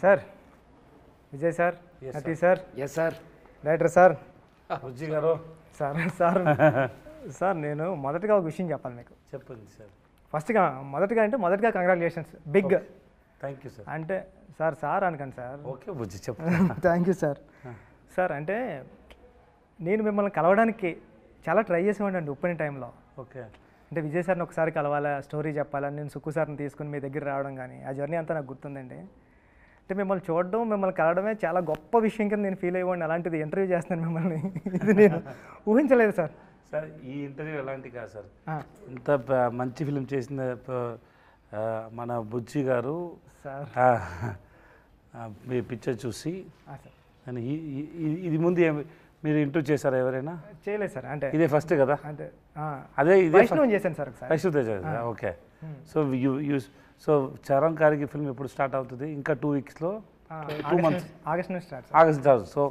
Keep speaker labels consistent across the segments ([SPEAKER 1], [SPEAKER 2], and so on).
[SPEAKER 1] Sir Vijay sir, Natti sir,
[SPEAKER 2] yes sir,
[SPEAKER 1] director sir,
[SPEAKER 3] Bujji గారు
[SPEAKER 1] sir sir sir నేను మొదటగా ఒక విషయం చెప్పాలి మీకు.
[SPEAKER 3] చెప్పండి సార్.
[SPEAKER 1] మొదటగా congratulations big.
[SPEAKER 3] Thank you sir.
[SPEAKER 1] అంటే సార్ సార్ అనకండి సార్.
[SPEAKER 3] ఓకే బుజ్జి చెప్పండి.
[SPEAKER 1] Thank you sir. సార్ అంటే నేను మిమ్మల్ని కలవడానికి చాలా ట్రై చేసేవాడిని ఉప్పని టైంలో.
[SPEAKER 3] ఓకే.
[SPEAKER 1] అంటే విజయ్ సార్ని ఒకసారి కలవాలా, స్టోరీ చెప్పాలని నేను సుక్కు సార్ని తీసుకుని మీ దగ్గర రావడం కానీ ఆ జర్నీ అంతా నాకు గుర్తుందండి. అంటే మిమ్మల్ని చూడడం, మిమ్మల్ని కలవడమే చాలా గొప్ప విషయం కింద నేను ఫీల్ అయ్యేవాడిని. అలాంటిది ఇంటర్వ్యూ చేస్తున్నాను మిమ్మల్ని, ఇది నేను ఊహించలేదు సార్.
[SPEAKER 3] సార్ ఈ ఇంటర్వ్యూ ఎలాంటి కాదు సార్. ఇంత మంచి ఫిలిం చేసిన మన బుజ్జి గారు
[SPEAKER 1] సార్
[SPEAKER 3] మీ పిక్చర్ చూసి ఇది ముందు మీరు ఇంటర్వ్యూ చేశారా ఎవరైనా?
[SPEAKER 1] చేయలేదు సార్. అంటే
[SPEAKER 3] ఇదే ఫస్ట్ కదా?
[SPEAKER 1] అంటే
[SPEAKER 3] అదే ఇదే
[SPEAKER 1] వైష్ణవ్ చేశాను సార్.
[SPEAKER 3] వైష్ణవ్ చేశారు. ఓకే. సో చరణ్ గారికి ఫిల్మ్ ఎప్పుడు స్టార్ట్ అవుతుంది? ఇంకా 2 వీక్స్లో, 2 months,
[SPEAKER 1] ఆగస్ట్ నుంచి start.
[SPEAKER 3] So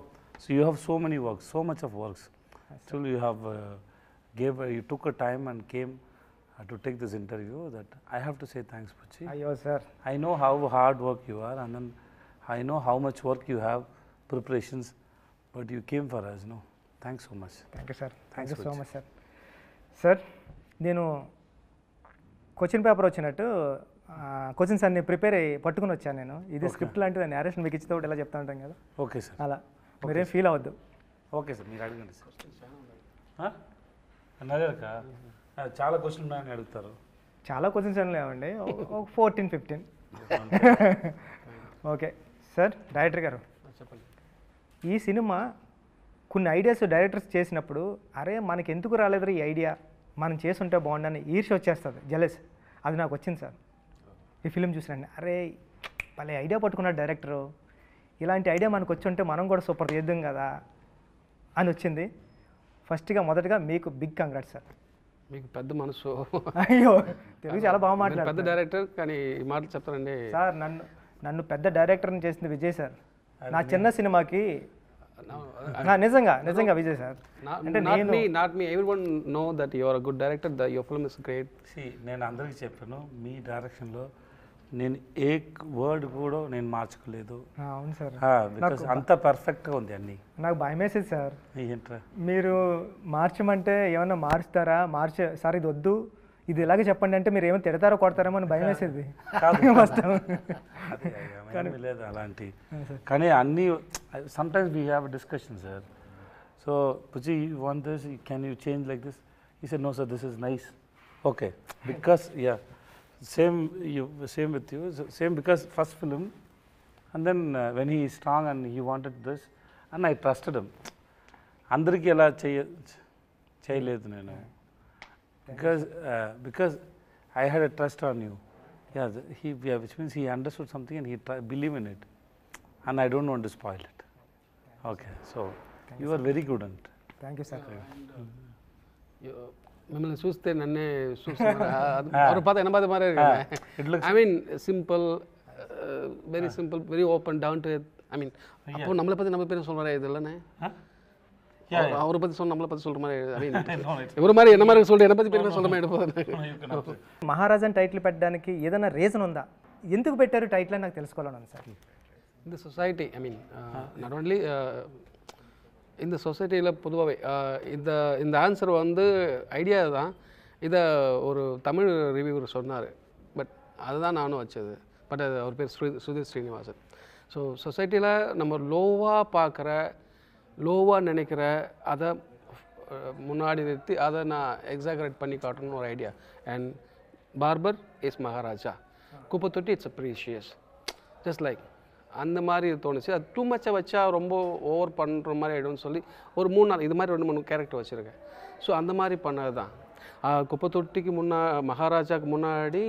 [SPEAKER 3] you have so many works, so much of works. Still you have you took a time and came to take this interview. That I have to say thanks, Puchi.
[SPEAKER 1] Ayyo sir.
[SPEAKER 3] I know how hard work you are, and then I know how much work you have, preparations, but you came for us. No, thanks so much.
[SPEAKER 1] Thank you sir. Thank you so much sir. Sir, నేను question paper వచ్చినట్టు questions అన్ని prepare అయ్యి పట్టుకుని వచ్చాను నేను. ఇది script లాంటిది, narration మీకు ఇచ్చితే ఇలా చెప్తా ఉంటాం కదా.
[SPEAKER 3] Okay sir.
[SPEAKER 1] అలా మీరేం ఫీల్ అవ్వద్దు.
[SPEAKER 3] ఓకే సార్, మీరు అడగండి సార్. అన్నాక చాలా క్వశ్చన్ ఉన్నాయని అడుగుతారు.
[SPEAKER 1] చాలా క్వశ్చన్స్ ఏం లేవండి, 14-15. Okay sir. డైరెక్టర్ గారు
[SPEAKER 2] చెప్పండి.
[SPEAKER 1] ఈ సినిమా కొన్ని ఐడియాస్ డైరెక్టర్స్ చేసినప్పుడు అరే మనకి ఎందుకు రాలేదు ఈ ఐడియా, మనం చేసుంటే బాగుండని ఈర్ష్య వచ్చేస్తుంది, జెలస్. అది నాకు వచ్చింది సార్ ఈ ఫిలిం చూసినండి. అరే భలే ఐడియా పట్టుకున్నాడు డైరెక్టరు, ఇలాంటి ఐడియా మనకు వచ్చి ఉంటే మనం కూడా సూపర్ చేద్దాం కదా అని వచ్చింది. మొదటగా మీకు బిగ్ కంగ్రాట్స్ సార్.
[SPEAKER 2] మీకు పెద్ద మనసు.
[SPEAKER 1] అయ్యో తెలుగు చాలా బాగా మాట్లాడారు.
[SPEAKER 2] పెద్ద డైరెక్టర్ కానీ ఈ మాటలు చెప్తారండి
[SPEAKER 1] సార్. నన్ను పెద్ద డైరెక్టర్ని చేసింది విజయ్ సార్. నా చిన్న సినిమాకి నిజంగా విజయ్ సార్.
[SPEAKER 2] అంటే not me everyone know that you are a good director, the your film is great.
[SPEAKER 3] నేను అందరికీ చెప్పాను, మీ డైరెక్షన్లో నేను ఏ వర్డ్ కూడా నేను మార్చుకోలేదు.
[SPEAKER 1] అవును సార్,
[SPEAKER 3] బికాస్ అంత పర్ఫెక్ట్గా ఉంది అన్నీ.
[SPEAKER 1] నాకు భయం వేసేది సార్,
[SPEAKER 3] ఏంట్రా
[SPEAKER 1] మీరు మార్చమంటే ఏమన్నా మారుస్తారా, సార్ ఇది వద్దు, ఇది ఇలాగే చెప్పండి అంటే మీరు ఏమో తిడతారో కొడతారేమో అని భయం వేసేది.
[SPEAKER 3] లేదు అలాంటి, కానీ అన్నీ sometimes we have discussion sir. So పుచి you want this, can you change like this? He said no sir, this is nice. Okay, because same with you, same because first film, and then when he is strong and he wanted this and I trusted him. Andariki ela cheyaledu nenu, because I had a trust on you. Which means he understood something and he believed in it, and I don't want to spoil it. Okay, so you are very good at it.
[SPEAKER 1] Thank you sir.
[SPEAKER 2] మిమ్మల్ని చూస్తే నన్నే చూస్తున్నారు. పాత 80 మారే. I mean simple, very simple, very open, down to earth. I mean அப்போ நம்மளை பற்றி நம்ம பேர் சொல்கிற இது இல்லைண்ணே, அவரை பற்றி சொல்ல நம்மளை பற்றி சொல்கிற மாதிரி. ஐ மீன் ఎవరి மாதிரி என்ன மாதிரி சொல்கிற, என்னை பற்றி పేరు சொல்கிற மாதிரி எடுப்போம்.
[SPEAKER 1] మహారాజాని టైటిల్ పెట్టడానికి ఏదైనా రీజన్ ఉందా, ఎందుకు పెట్టారు టైటిల్ అని నాకు తెలుసుకోవాలని సార్.
[SPEAKER 2] இந்த society, I mean not only இந்த சொசைட்டியில் பொதுவாகவே இந்த ஆன்சர் வந்து ஐடியா தான். இதை ஒரு தமிழ் ரிவ்யூவர் சொன்னார், பட் அதுதான் நானும் வச்சது. பட் அது அவர் பேர் சுதீர் ஸ்ரீனிவாசன். ஸோ சொசைட்டியில் நம்ம லோவாக பார்க்குற, லோவாக நினைக்கிற, அதை முன்னாடி நிறுத்தி அதை நான் எக்ஸாகரேட் பண்ணி காட்டணும்னு ஒரு idea. And barber is Maharaja, குப்பத்தொட்டி it's a precious, just like அந்த மாதிரி தோணுச்சு. அது டூ மச்சாக வச்சா ரொம்ப ஓவர் பண்ணுற மாதிரி ஆகிடும்னு சொல்லி ஒரு 3-4 இது மாதிரி 2-3 கேரக்டர் வச்சுருக்கேன். ஸோ அந்த மாதிரி பண்ணது தான். குப்பத்தொட்டிக்கு மகாராஜாவுக்கு முன்னாடி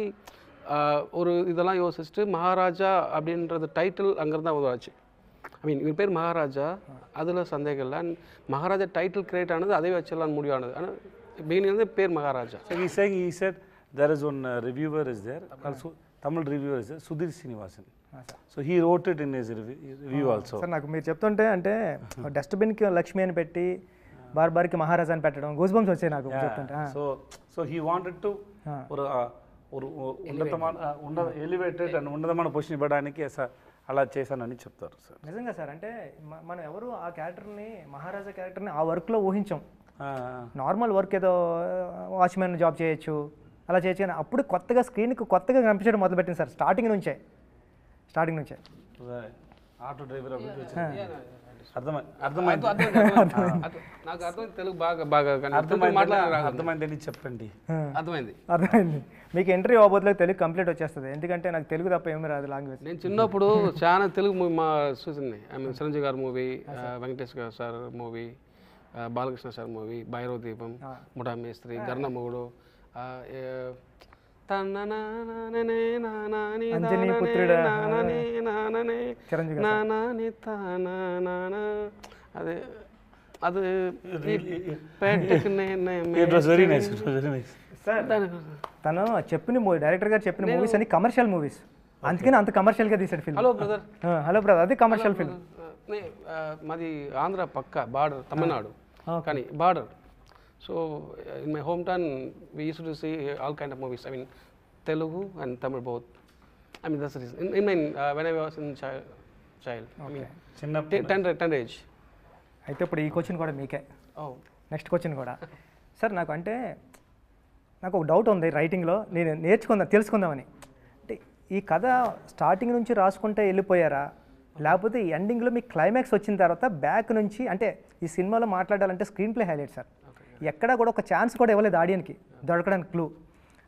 [SPEAKER 2] ஒரு இதெல்லாம் யோசிச்சுட்டு மகாராஜா அப்படின்றது டைட்டில் அங்கேருந்து தான் உருவாச்சு. ஐ மீன் இவர் பேர் மகாராஜா, அதில் சந்தேகம் இல்லை. அண்ட் மகாராஜா டைட்டில் கிரியேட் ஆனது அதே வச்செல்லாம் முடிவானது. ஆனால் பிகினிங் வந்து பேர் Maharaja.
[SPEAKER 3] He said there is one reviewer is there, also Tamil reviewer is there, Sudhir Srinivasan. So he wrote it in his review also.
[SPEAKER 1] Sir నాకు మీరు చెప్తుంటే అంటే డస్ట్బిన్కి లక్ష్మి అని పెట్టి బార్బార్కి మహారాజా అని పెట్టడం గూస్ బంప్స్ వచ్చాయి నాకు చెప్తుంటే.
[SPEAKER 3] సో he wanted to ஒரு ఉన్నతమైన ఎలివేటెడ్ అండ్ ఉన్నతమైన పొజిషన్ ఇవ్వడానికి అలా చేశానని చెప్తారు సార్.
[SPEAKER 1] నిజంగా సార్, అంటే మనం ఎవరు ఆ క్యారెక్టర్ని, మహారాజా క్యారెక్టర్ని ఆ వర్క్లో ఊహించాం. నార్మల్ వర్క్ ఏదో వాచ్మెన్ జాబ్ చేయొచ్చు, అలా చేయొచ్చు, కానీ అప్పుడు కొత్తగా స్క్రీన్కి కొత్తగా కనిపించడం మొదలుపెట్టింది సార్. స్టార్టింగ్ నుంచే
[SPEAKER 3] ఆటో డ్రైవర్
[SPEAKER 2] నాకు అర్థం తెలుగు బాగా
[SPEAKER 3] అర్థమైందని చెప్పండి.
[SPEAKER 2] అర్థమైంది.
[SPEAKER 1] మీకు ఎంట్రీ అవ్వబోతులకు తెలుగు కంప్లీట్ వచ్చేస్తుంది, ఎందుకంటే నాకు తెలుగు తప్ప ఏమీ రాదు లాంగ్వేజ్.
[SPEAKER 2] నేను చిన్నప్పుడు చాలా తెలుగు మూవీ మా చూసింది. ఐ మీన్ చిరంజీవి గారి మూవీ, వెంకటేష్ గారు sir movie, Balakrishna sir movie, Bhairava దీపం, ముఠా మేస్త్రి, గర్ణమూడు, అదే అది
[SPEAKER 1] తను చెప్పిన డైరెక్టర్ గారు చెప్పిన మూవీస్ అన్ని కమర్షియల్ మూవీస్, అందుకని అంత కమర్షియల్గా తీసాడు ఫిల్మ్. హలో బ్రదర్ అది కమర్షియల్ ఫిల్మ్.
[SPEAKER 2] మాది ఆంధ్ర పక్క బార్డర్, తమిళనాడు కానీ border. So in my home town we use to see all kind of movies. I mean Telugu and Tamil both. I mean that's the reason. In my when I was in child. I mean, 10 age.
[SPEAKER 1] అయితే ఇప్పుడు ఈ question కూడా మీకే. Next question కూడా sir, నాకు ఒక doubt ఉంది రైటింగ్లో, నేను తెలుసుకుందామని. అంటే ఈ కథ స్టార్టింగ్ నుంచి రాసుకుంటే వెళ్ళిపోయారా, లేకపోతే ఎండింగ్లో మీకు క్లైమాక్స్ వచ్చిన తర్వాత బ్యాక్ నుంచి, అంటే ఈ సినిమాలో మాట్లాడాలంటే స్క్రీన్ ప్లే హైలైట్ సార్, ఎక్కడా కూడా ఒక ఛాన్స్ కూడా ఇవ్వలేదు ఆడియన్కి దొరకడానికి క్లూ,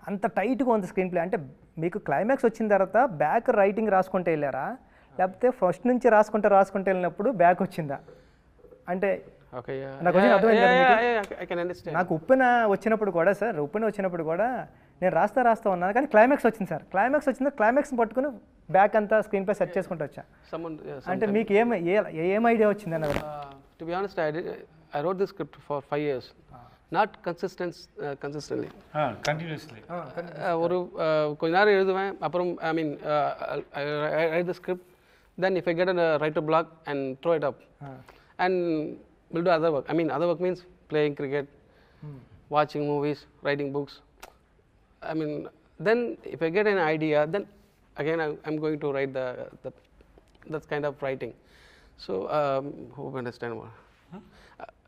[SPEAKER 1] అంత టైట్గా ఉంది స్క్రీన్ ప్లే. అంటే మీకు క్లైమాక్స్ వచ్చిన తర్వాత బ్యాక్ రైటింగ్ రాసుకుంటే వెళ్ళారా, లేకపోతే ఫస్ట్ నుంచి రాసుకుంటే వెళ్ళినప్పుడు బ్యాక్ వచ్చిందా? అంటే నాకు ఉప్పెన వచ్చినప్పుడు కూడా సార్, నేను రాస్తా ఉన్నాను, కానీ క్లైమాక్స్ వచ్చింది సార్. క్లైమాక్స్ వచ్చిందా, క్లైమాక్స్ని పట్టుకుని బ్యాక్ అంతా స్క్రీన్ ప్లే సెట్ చేసుకుంటూ వచ్చా. అంటే మీకు ఏం ఐడియా వచ్చింది అన్నది?
[SPEAKER 2] To be honest, I wrote this script for 5 years. Not consistently.
[SPEAKER 3] Continuously.
[SPEAKER 2] ஒரு கொஞ்ச நேரம் எழுதுவேன், அப்புறம் I mean I write the script, then if I get a writer block and throw it up and we'll do other work. I mean other work means playing cricket, watching movies, writing books. I mean then if I get an idea, then again I'm going to write that kind of writing. So hope you understand more.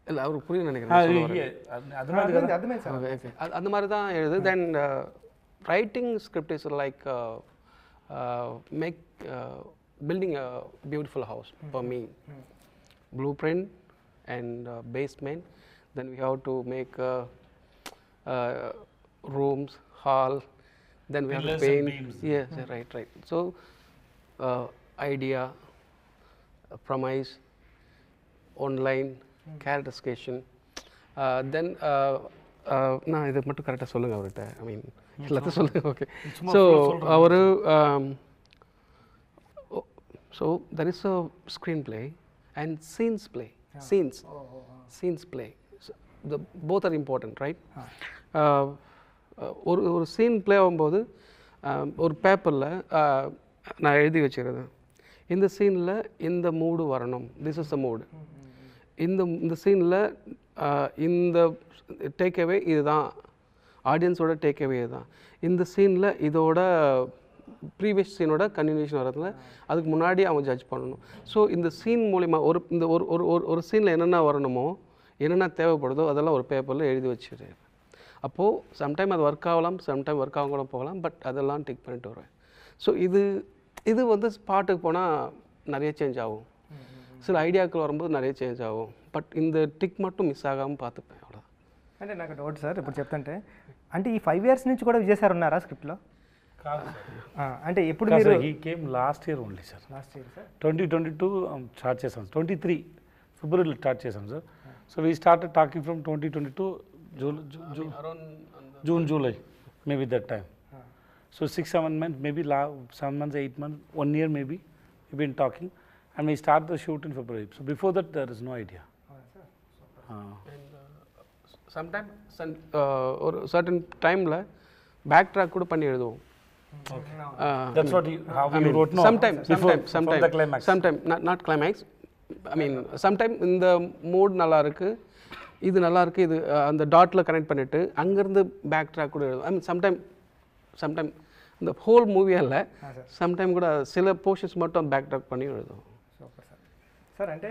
[SPEAKER 2] இல்லை அவருக்கு புரியும் நினைக்கிறேன். அந்த மாதிரி தான் எழுது. Then writing script is like make building a beautiful house for me. Blue print and basement, then we have to make rooms, hall, then we have to paint. Yes, right. So idea, premise, online, characterization, then நான் இதை மட்டும் கரெக்டாக சொல்லுங்கள் அவர்கிட்ட. ஐ mean எல்லாத்தையும் சொல்லுங்கள். Okay. So அவர் so there is a screen play and scenes play. Scenes play both are important, right? ஒரு சீன் பிளே ஆகும்போது ஒரு பேப்பரில் நான் எழுதி வச்சுக்கிறது, இந்த சீனில் இந்த மூடு வரணும், திஸ் இஸ் த மூடு. இந்த சீனில் இந்த டேக்அவே இதுதான், ஆடியன்ஸோட டேக்அவே இதுதான். இந்த சீனில் இதோட ப்ரீவியஸ் சீனோட கன்டினியூஷன் வரதுல அதுக்கு முன்னாடி அவங்க ஜட்ஜ் பண்ணணும். ஸோ இந்த சீன் மூலிமா ஒரு சீனில் என்னென்ன வரணுமோ, என்னென்ன தேவைப்படுதோ அதெல்லாம் ஒரு பேப்பரில் எழுதி வச்சுரு. அப்போது சம்டைம் அது ஒர்க் ஆகலாம், சம்டைம் ஒர்க் ஆக கூட போகலாம், பட் அதெல்லாம் டிக் பண்ணிட்டு வருவேன். ஸோ இது வந்து ஸ்பாட்டுக்கு போனால் நிறைய சேஞ்ச் ஆகும், சில ஐடியாக்கள் வரும்போது நிறைய చేంజ్ ఆகும், బట్ இந்த టిక్ மட்டும் మిస్ ఆగాமல் பார்த்துப்பேன். అవ్వదా.
[SPEAKER 1] అంటే నాకు డౌట్ సార్, ఇప్పుడు చెప్తుంటే అంటే ఈ 5 years నుంచి కూడా విజయ్ సార్ ఉన్నారా స్క్రిప్ట్లో? అంటే ఎప్పుడు మీరు?
[SPEAKER 3] He came last year only sir. Last year sir 2022 start చేసాం, 23 ఫిబ్రవరిలో స్టార్ట్ చేసాం sir. So we started talking from 2022 June July maybe that time. So 6-7 months, maybe 7 months, 8 months, 1 year maybe we've been talking. And we start the shoot in February. So before that, there is no idea.
[SPEAKER 2] And sometimes or certain time la backtrack kuda panni eludhuvom.
[SPEAKER 3] That's what you wrote. No,
[SPEAKER 2] sometimes
[SPEAKER 3] the climax.
[SPEAKER 2] Sometimes not climax. I mean sometimes in the mood நல்லா இருக்கு, இது நல்லா இருக்கு, இது அந்த டாட்ல connect பண்ணிட்டு அங்க இருந்து பேக் ட்ராக் கூட எழுதுவோம். I mean sometimes இந்த ஹோல் மூவியால் சம்டைம் கூட சில போர்ஷன்ஸ் மட்டும் பேக் ட்ராக் பண்ணி எழுதும்.
[SPEAKER 1] Super sir. సార్ అంటే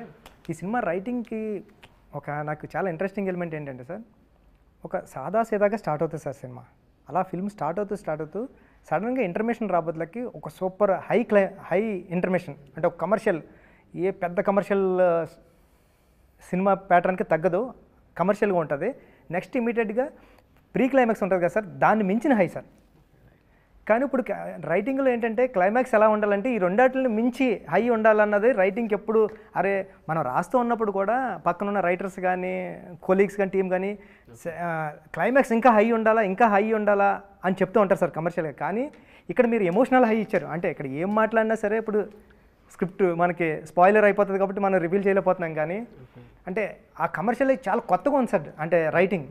[SPEAKER 1] ఈ సినిమా రైటింగ్కి నాకు చాలా ఇంట్రెస్టింగ్ ఎలిమెంట్ ఏంటంటే సార్, ఒక సాదాసీదాగా స్టార్ట్ అవుతుంది సార్ సినిమా. అలా ఫిల్మ్ స్టార్ట్ అవుతూ సడన్గా ఇంటర్మేషన్ రాబోతులకి ఒక సూపర్ హై ఇంటర్మేషన్, అంటే ఒక కమర్షియల్, ఏ పెద్ద కమర్షియల్ సినిమా ప్యాటర్న్కి తగ్గదు, కమర్షియల్గా ఉంటుంది. నెక్స్ట్ ఇమీడియట్గా ప్రీ క్లైమాక్స్ ఉంటుంది కదా సార్, దాన్ని మించిన హై సార్. కానీ ఇప్పుడు రైటింగ్లో ఏంటంటే క్లైమాక్స్ ఎలా ఉండాలంటే ఈ రెండాటిని మించి హై ఉండాలన్నది రైటింగ్కి ఎప్పుడు. అరే మనం రాస్తూ ఉన్నప్పుడు కూడా పక్కన ఉన్న రైటర్స్ కానీ కొలీగ్స్ కానీ టీం కానీ క్లైమాక్స్ ఇంకా హై ఉండాలా అని చెప్తూ ఉంటారు సార్ కమర్షియల్గా. కానీ ఇక్కడ మీరు ఎమోషనల్ హై ఇచ్చారు. అంటే ఇక్కడ ఏం మాట్లాడినా సరే ఇప్పుడు స్క్రిప్ట్ మనకి స్పాయిలర్ అయిపోతుంది కాబట్టి మనం రివీల్ చేయలేకపోతున్నాం. కానీ అంటే ఆ కమర్షియల్ చాలా కొత్తగా ఉంది సార్, అంటే రైటింగ్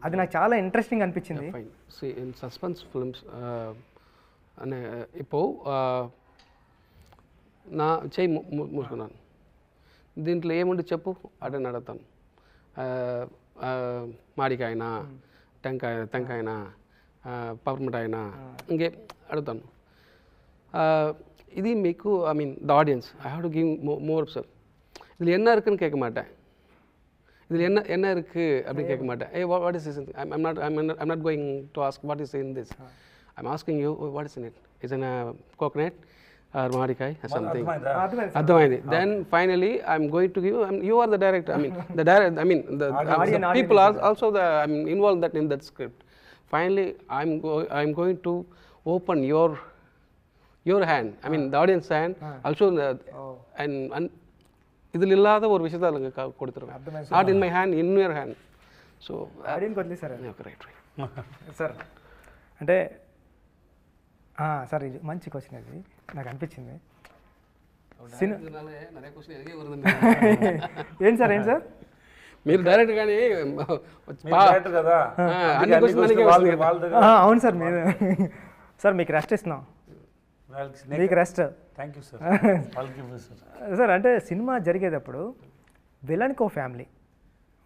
[SPEAKER 1] అది నాకు చాలా ఇంట్రెస్టింగ్ అనిపించింది.
[SPEAKER 2] ఇన్ సస్పెన్స్ ఫిల్మ్స్ అనే ఇప్పుడు నా చేయి మూసుకున్నాను, దీంట్లో ఏముండి చెప్పు అటని అడుగుతాను. మాడికాయనా, టెంకాయనా, పవర్మిఠాయినా, ఇంకే అడుగుతాను. இது మీకు I mean the audience I have to give more sir. இதில் என்ன இருக்குன்னு கேட்க மாட்டேன், இதில் என்ன இருக்குது அப்படின்னு கேட்க மாட்டேன். ஏ what is this, I'm not going to ask what is in this, I'm asking you what is in it, is in coconut or மாடிக்காய் சம்திங். అర్థమైంది. Then finally I'm going to give, you are the director, I mean the people are also I'm involved that in that script. Finally I'm going to open your hand, I mean the audience hand also, and இதில் இல்லாத ஒரு விஷயத்தை அதுங்க கொடுத்துருவேன். Not in my hand, in your hand. So
[SPEAKER 1] audience వదిలే sir.
[SPEAKER 2] Right
[SPEAKER 1] sir అంటే sir ఇది మంచి క్వశ్చన్, అది నాకు అనిపించింది. ఏంటి సార్
[SPEAKER 2] మీరు డైరెక్ట్ కానీ
[SPEAKER 3] కదా.
[SPEAKER 1] అవును సార్. మీరు సార్ మీకు రెస్ట్ ఇస్తున్నాం, మీకు rest.
[SPEAKER 3] Thank you sir.
[SPEAKER 1] Sir అంటే సినిమా జరిగేటప్పుడు విలన్కి ఓ ఫ్యామిలీ,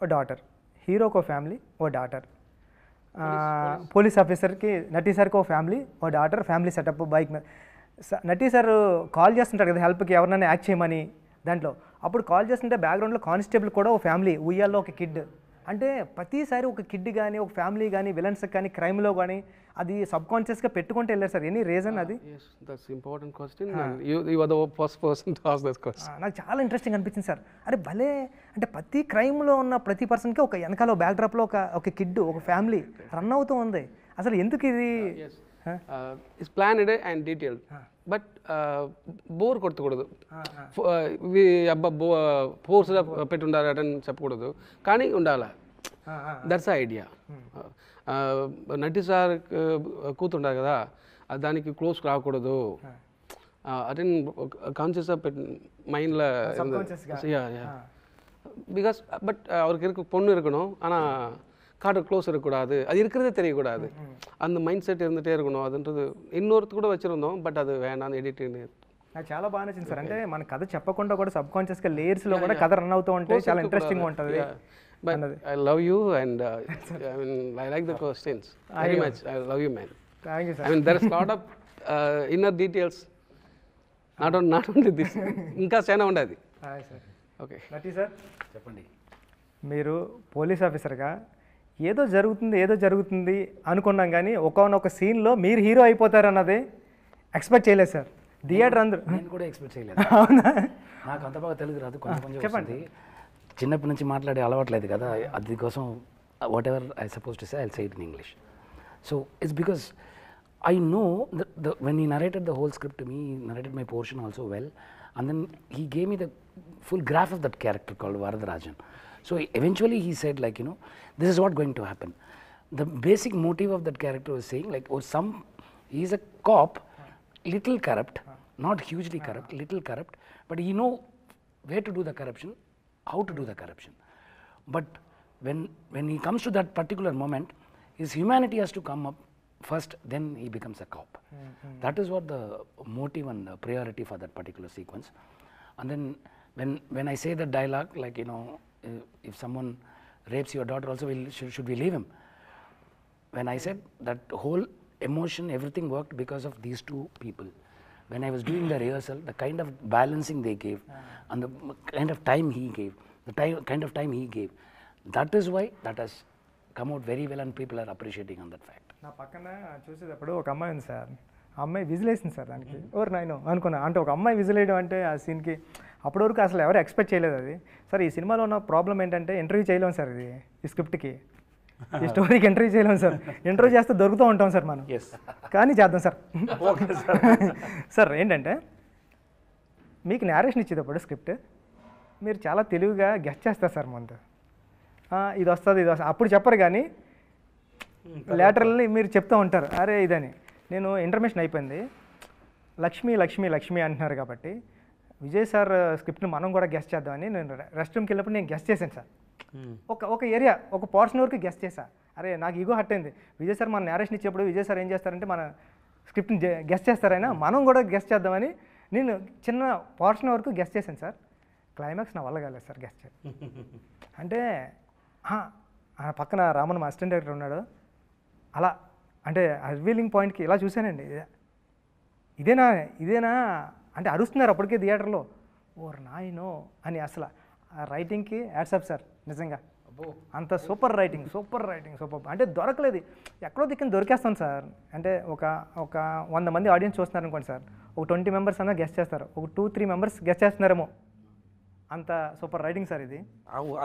[SPEAKER 1] ఓ డాటర్, హీరోకి ఓ ఫ్యామిలీ, ఓ డాటర్, పోలీస్ ఆఫీసర్కి నటీ సార్కి ఓ ఫ్యామిలీ, ఓ డాటర్, ఫ్యామిలీ సెటప్ బైక్ మీద. నటీ సార్ కాల్ చేస్తుంటారు కదా హెల్ప్కి, ఎవరినైనా యాక్ట్ చేయమని. దాంట్లో అప్పుడు కాల్ చేస్తుంటే బ్యాక్గ్రౌండ్లో కానిస్టేబుల్ కూడా ఓ ఫ్యామిలీ, ఉయ్యాల్లో ఒక కిడ్. అంటే ప్రతిసారి ఒక కిడ్ కానీ ఒక ఫ్యామిలీ కానీ విలన్స్కి కానీ క్రైమ్లో కానీ అది సబ్ కాన్షియస్గా పెట్టుకుంటూ వెళ్ళారు సార్. ఎనీ రీజన్ అది?
[SPEAKER 2] That's important question, you are the first person to ask this question.
[SPEAKER 1] నాకు చాలా ఇంట్రెస్టింగ్ అనిపించింది సార్. అరే భలే, అంటే ప్రతి క్రైమ్లో ఉన్న ప్రతి పర్సన్కి ఒక వెనకాల బ్యాక్ డ్రాప్లో ఒక కిడ్, ఒక ఫ్యామిలీ రన్ అవుతూ ఉంది. అసలు ఎందుకు ఇది?
[SPEAKER 2] It's planned and detailed, but bore కొట్టకూడదు. అబ్బా ఫోర్స్గా పెట్టుండాలి అని చెప్పకూడదు, కానీ ఉండాలి. That's idea. నటి సార్ కూతుండాలి కదా, దానికి క్లోజ్ రాకూడదు. అదే కాన్షియస్గా மைண்டில் பிகாஸ் பட் அவருக்கு இருக்க பொண்ணு இருக்கணும், ஆனால் கார்டு க்ளோஸ் இருக்கக்கூடாது, அது இருக்கிறதே தெரியக்கூடாது. அந்த மைண்ட் செட் இருந்துகிட்டே இருக்கணும். அதுன்றது இன்னொருத்து கூட వச்சிருந்தோம், బట్ అది వేண்டாం ఎడిటింగ్.
[SPEAKER 1] నాకు చాలా బాగా నచ్చింది సార్. అంటే మన కథ చెప్పకుండా కూడా సబ్ కాన్షియస్గా లేయర్స్లో కూడా కథ రన్ అవుతూ ఉంటే చాలా ఇంట్రెస్టింగ్గా ఉంటుంది.
[SPEAKER 2] But I love you and I mean I like the questions very much. I love you, man.
[SPEAKER 1] Thank you, sir.
[SPEAKER 2] I mean there is lot of inner details, not only this. ఇంకా చాలా ఉండదు.
[SPEAKER 1] Hi sir.
[SPEAKER 2] Okay
[SPEAKER 1] నటి sir
[SPEAKER 3] చెప్పండి.
[SPEAKER 1] మీరు police ఆఫీసర్గా ఏదో జరుగుతుంది అనుకున్నాం, కానీ ఒక సీన్లో మీరు హీరో అయిపోతారన్నది ఎక్స్పెక్ట్ చేయలేదు సార్. థియేటర్ అందరూ.
[SPEAKER 4] నేను కూడా ఎక్స్పెక్ట్ చేయలేదు.
[SPEAKER 1] అవునా?
[SPEAKER 4] నాకు అంత బాగా తెలుగు రాదు, కొంచెం చెప్పండి. చిన్నప్పటి నుంచి మాట్లాడే అలవాట్లేదు కదా, అందుకోసం whatever I suppose to say I say it in English. So it's because I know when he narrated the whole script to me, he narrated my portion also well, and then he gave me the full graph of that character called Varadarajan. So eventually he said, like, you know, this is what going to happen. The basic motive of that character was saying, like, he is a cop, little corrupt, not hugely corrupt, little corrupt, but he know where to do the corruption, how to do the corruption. But when he comes to that particular moment, his humanity has to come up first, then he becomes a cop. That is what the motive and the priority for that particular sequence. And then when I say the dialogue, like, you know, if someone rapes your daughter also, should we leave him? When I said that whole emotion, everything worked because of these two people. When I was doing the rehearsal, the kind of balancing they gave and the kind of time he gave, kind of time he gave, that is why that has come out very well and people are appreciating on that fact.
[SPEAKER 1] నా పక్కన చూసేటప్పుడు ఒక అమ్మాయి ఉంది sir, ఆ అమ్మాయి whistle వేసింది sir దానికి. ఓర్ నాయనో అనుకున్నా, అంటే ఒక అమ్మాయి విజిల్ వేయడం అంటే ఆ సీన్కి అప్పటి వరకు అసలు ఎవరు ఎక్స్పెక్ట్ చేయలేదు అది. సార్ ఈ సినిమాలో ఉన్న ప్రాబ్లం ఏంటంటే ఇంటర్వ్యూ చేయలేము సార్, ఇది ఈ స్క్రిప్ట్కి ఈ స్టోరీకి ఇంటర్వ్యూ చేయలేము సార్. ఇంటర్వ్యూ చేస్తే దొరుకుతూ ఉంటాం సార్ మనం, కానీ చేద్దాం సార్. Okay sir. సార్ ఏంటంటే మీకు నేరేషన్ ఇచ్చేటప్పుడు స్క్రిప్ట్ మీరు చాలా తెలివిగా గెస్ట్ చేస్తారు సార్ ముందు. ఇది వస్తుంది ఇది వస్తుంది అప్పుడు చెప్పరు, కానీ లేటరల్ని మీరు చెప్తూ ఉంటారు అరే ఇదని. నేను ఇంటర్మేషన్ అయిపోయింది, లక్ష్మి లక్ష్మి లక్ష్మి అంటున్నారు కాబట్టి విజయ్ సార్ స్క్రిప్ట్ని మనం కూడా గెస్ట్ చేద్దామని నేను రెస్ట్ రూమ్కి వెళ్ళినప్పుడు నేను గెస్ట్ చేశాను సార్. ఒక ఏరియా ఒక పోర్షన్ వరకు గెస్ట్ చేశా. అరే నాకు ఈగో హర్ట్ అయింది. విజయ్ సార్ మన నేరేషన్ ఇచ్చేప్పుడు విజయ్ సార్ ఏం చేస్తారంటే మన స్క్రిప్ట్ని గెస్ట్ చేస్తారైనా మనం కూడా గెస్ట్ చేద్దామని నేను చిన్న పోర్షన్ వరకు గెస్ట్ చేశాను సార్. క్లైమాక్స్ నా వల్ల కాలేదు సార్ గెస్ట్ చేయడం. అంటే పక్కన రామన్ మా అసిస్టెంట్ డైరెక్టర్ ఉన్నాడు, అలా అంటే రివీలింగ్ పాయింట్కి ఇలా చూశానండి, ఇదేనా ఇదేనా అంటే అరుస్తున్నారు అప్పటికే థియేటర్లో. ఓర్ నాయనో అని. అసలు ఆ రైటింగ్కి యాడ్సప్ సార్, నిజంగా అంత సూపర్ రైటింగ్ సూపర్ అంటే దొరకలేదు, ఎక్కడో దిక్కున దొరికేస్తాను సార్. అంటే ఒక 100 మంది ఆడియన్స్ చూస్తున్నారు అనుకోండి సార్, ఒక 20 మెంబర్స్ అన్నా గెస్ట్ చేస్తారు, ఒక 2-3 మెంబర్స్ గెస్ట్ చేస్తున్నారేమో, అంత సూపర్ రైటింగ్ సార్ ఇది.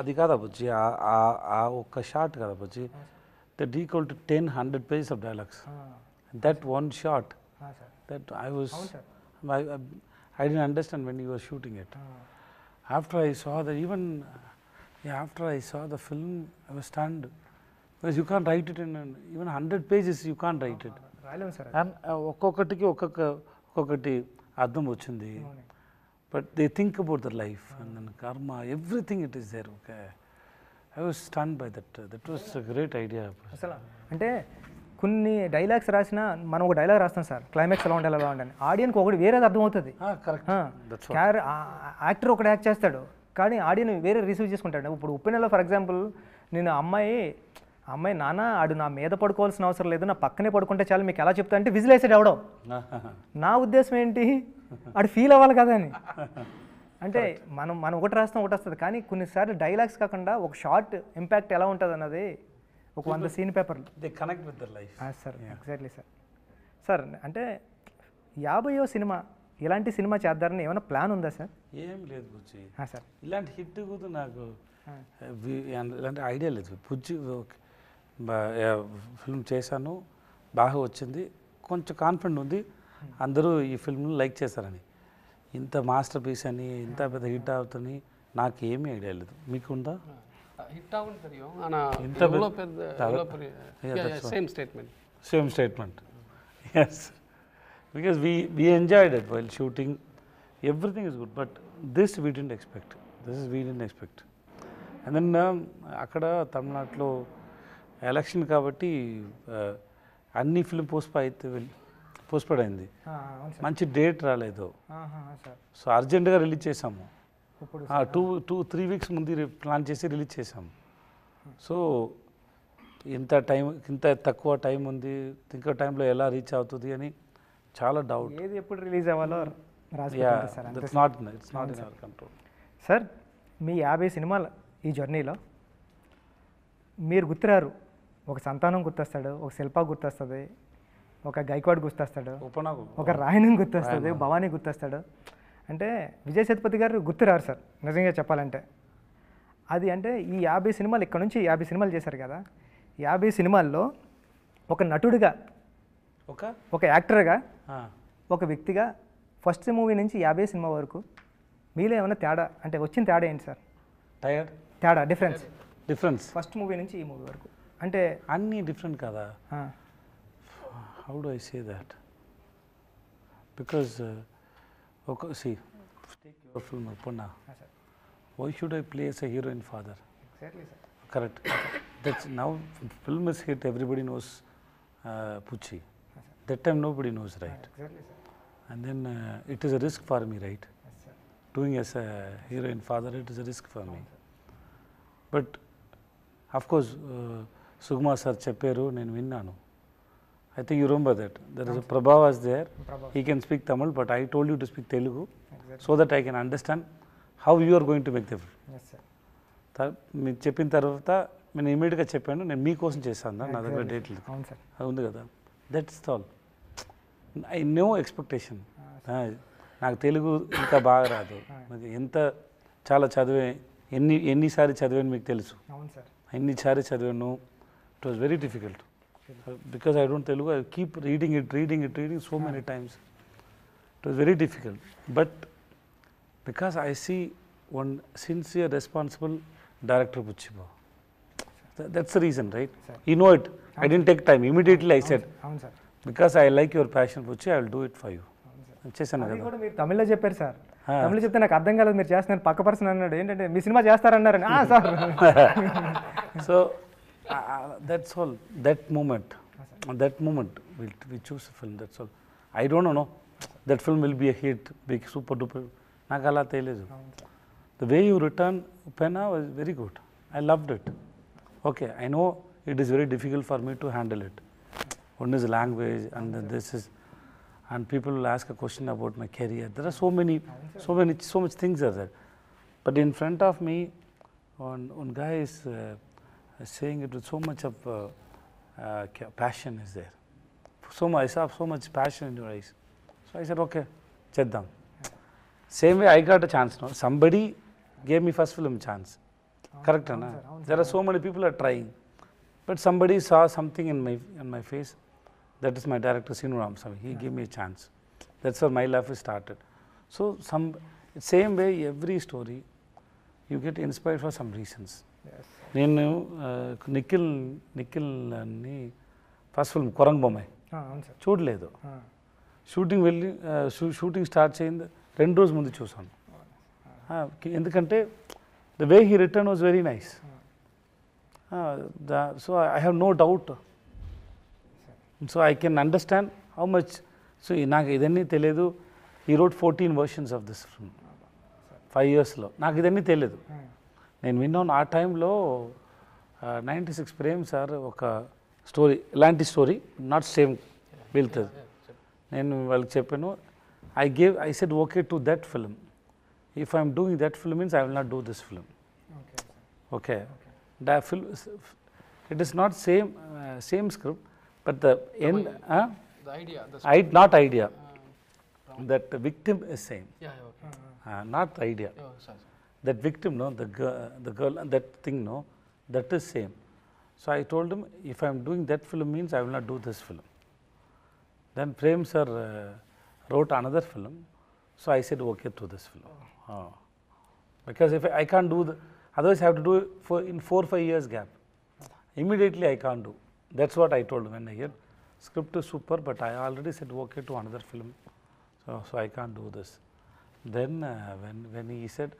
[SPEAKER 3] అది కాదా బుజ్జి, ఆ ఒక్క షాట్ కదా Bujji, that equal to 10-100 pages of dialogues. That one shot, that I didn't understand when you were shooting it. After I saw that, after I saw the film, I was stunned, because you can't write it in even 100 pages. You can't write it.
[SPEAKER 1] రాయలేము sir.
[SPEAKER 3] And ఒక్కొక్కటికి ఒక్కొక్కటి అర్థం వచ్చింది. But they think about their life and then karma, everything it is there. Okay, I was stunned by that. That was a great idea.
[SPEAKER 1] అసలు అంటే కొన్ని dialogues రాసినా మనం ఒక డైలాగ్ రాస్తాం సార్, క్లైమాక్స్ ఎలా ఉండాలి ఎలా ఉండాలి, ఆడియన్కి ఒకటి వేరేది అర్థమవుతుంది. యాక్టర్ ఒకటి యాక్ట్ చేస్తాడు కానీ ఆడియన్ వేరే రిసీవ్ చేసుకుంటాడు. ఇప్పుడు ఉప్పెనలో ఫర్ ఎగ్జాంపుల్ నేను అమ్మాయి నాన్న ఆడు నా మీద పడుకోవాల్సిన అవసరం లేదు, నా పక్కనే పడుకుంటే చాలు, మీకు ఎలా చెప్తా అంటే విజిల్ వేసాడు ఎవడో. నా ఉద్దేశం ఏంటి, ఆడు ఫీల్ అవ్వాలి కదా అని. అంటే మనం ఒకటి రాస్తాం ఒకటి వస్తుంది, కానీ కొన్నిసార్లు డైలాగ్స్ కాకుండా ఒక షార్ట్ ఇంపాక్ట్ ఎలా ఉంటుంది అన్నది ఒక 100 సీన్ పేపర్లు
[SPEAKER 3] They connect with their life.
[SPEAKER 1] Sir. Exactly sir. Sir అంటే 50వ సినిమా ఇలాంటి సినిమా చేద్దారని ఏమైనా ప్లాన్ ఉందా సార్?
[SPEAKER 3] ఏం లేదు బుజ్జి,
[SPEAKER 1] సార్
[SPEAKER 3] ఇలాంటి హిట్ కూడా నాకు ఇలాంటి ఐడియా లేదు. బుజ్జి ఫిల్మ్ చేశాను, బాగా వచ్చింది, కొంచెం కాన్ఫిడెంట్ ఉంది అందరూ ఈ ఫిల్మ్ని లైక్ చేస్తారని. ఇంత మాస్టర్ పీస్ అని ఇంత పెద్ద హిట్ అవుతుంది నాకు ఏమీ ఐడియా లేదు. మీకుందా?
[SPEAKER 2] హిట్ అవును தெரியும், ஆனா இவ்வளோ பெரிய same statement.
[SPEAKER 3] Yes, because we enjoyed it while shooting, everything is good, but this we didn't expect. And then అక్కడ తమిళనాడులో ఎలక్షన్ కాబట్టి అన్ని ఫిల్మ్ పోస్ట్పోన్ అయింది, మంచి డేట్ రాలేదు. సో అర్జెంటుగా రిలీజ్ చేసాము, 2-3 weeks ముందు ప్లాన్ చేసి రిలీజ్ చేసాము. సో ఇంత తక్కువ టైం ఉంది, ఇంకో టైంలో ఎలా రీచ్ అవుతుంది అని చాలా డౌట్.
[SPEAKER 1] ఏది ఎప్పుడు రిలీజ్ అవ్వాలో
[SPEAKER 3] it's not in our control.
[SPEAKER 1] Sir మీ 50 సినిమాల ఈ జర్నీలో మీరు గుర్తురారు, ఒక సంతానం గుర్తొస్తాడు, ఒక శిల్ప గుర్తొస్తుంది, ఒక గైక్వాడ్ గుర్తొస్తాడు, ఒక రాయణం గుర్తొస్తుంది, భవానీ గుర్తొస్తాడు. అంటే విజయ్ సేతుపతి గారు గుర్తురారు సార్ నిజంగా చెప్పాలంటే. అది అంటే ఈ 50 సినిమాలు ఇక్కడ నుంచి 50 సినిమాలు చేశారు కదా, 50 సినిమాల్లో ఒక నటుడిగా, ఒక యాక్టర్గా, ఒక వ్యక్తిగా ఫస్ట్ మూవీ నుంచి 50 సినిమా వరకు మీలో ఏమైనా తేడా అంటే వచ్చిన తేడా ఏంటి సార్? తేడా డిఫరెన్స్ ఫస్ట్ మూవీ నుంచి ఈ మూవీ వరకు అంటే
[SPEAKER 3] అన్నీ డిఫరెంట్ కదా. How do I say that, because see, take your film Uppuna. Why should I play as a heroine father?
[SPEAKER 1] Exactly, sir.
[SPEAKER 3] Correct. That's now film is hit, everybody knows Pucci. That time nobody knows, right?
[SPEAKER 1] Exactly, sir.
[SPEAKER 3] And then it is a risk for me, right?
[SPEAKER 1] Yes, sir.
[SPEAKER 3] Doing as a heroine father, it is a risk for me. But of course Sugma sir చెప్పారు, నేను విన్నాను, I think you remember that. There is a Prabha was there. He can speak Tamil, but I told you to speak Telugu so that I can understand how you are going to make the film.
[SPEAKER 1] Yes sir
[SPEAKER 3] మీరు చెప్పిన తర్వాత నేను ఇమీడియట్గా చెప్పాను, నేను మీకోసం చేశాను నా దగ్గర డేట్లు
[SPEAKER 1] అవును సార్
[SPEAKER 3] అది ఉంది కదా. That's all. I know expectation. నాకు తెలుగు ఇంకా బాగా రాదు, నాకు ఎంత చాలా చదివే ఎన్నిసారి చదివాను మీకు తెలుసు,
[SPEAKER 1] అవును సార్
[SPEAKER 3] ఎన్నిసారి చదివాను. It was very difficult because I don't Telugu. I keep reading it so many times. It was very difficult. But because I see one sincere, responsible director Puchiba. That's the reason, right? You know it. I didn't take time. Immediately I said,
[SPEAKER 1] అవును sir
[SPEAKER 3] because I like your passion, Puchi, I will do it for you. చేశాను
[SPEAKER 1] అది
[SPEAKER 3] కదా.
[SPEAKER 1] కూడా మీరు తమిళ్లో చెప్పారు sir. తమిళ చెప్తే నాకు అర్థం కాలేదు, మీరు చేస్తున్నారు. పక్క పర్సన్ అన్నాడు ఏంటంటే మీ సినిమా చేస్తారన్నారని. Sir
[SPEAKER 3] So that's all. That moment we choose a film. That's all. I don't know. That film will be a hit, big super duper. నాకు అలా తెలియదు. The way you return Upena was very good. I loved it. Okay, I know it is very difficult for me to handle it. One is language, and then this is, and people will ask a question about my career. There are so much things are there. But in front of me, one guy is saying it with so much of passion is there. I saw so much passion in your eyes. So I said, okay, cheddam. Same way I got a chance now. Somebody gave me first film chance. Correct, Anna? There are so many people are trying. But somebody saw something in my face. That is my director, Sinu Ramasamy. He gave me a chance. That's where my life started. So same way, every story, you get inspired for some reasons. నేను నిఖిల్ అని first film కొరంగ్ Bommai
[SPEAKER 1] అవును sir
[SPEAKER 3] చూడలేదు. Shooting start చేయింది 2 రోజుల ముందు చూసాను. ఎందుకంటే the way he written was very nice. So I have no doubt. So I can understand how much. So నాకు ఇదన్నీ తెలియదు. He wrote 14 versions of this film 5 yearsలో. నాకు ఇదన్నీ తెలియదు. నేను విన్నాను ఆ టైంలో 96 ప్రేమ్ సార్ ఒక స్టోరీ, ఇలాంటి స్టోరీ నాట్ సేమ్ వెళ్తుంది. నేను వాళ్ళకి చెప్పాను, I said okay to that film. If I am doing that film means I will not do this film. Okay. That film, it is not same script, but the end,
[SPEAKER 2] The idea,
[SPEAKER 3] not idea. That the victim is same.
[SPEAKER 2] okay.
[SPEAKER 3] Not the idea.
[SPEAKER 2] Sorry.
[SPEAKER 3] That victim, no, the girl, that thing, no, that is same. So I told him, if I am doing that film means I will not do this film. Then Prem sir wrote another film. So I said okay to this film. Because if I can't do otherwise I have to do it in 4-5 years gap. Immediately I can't do. That's what I told him when I heard script is super, but I already said okay to another film. So I can't do this. Then when he said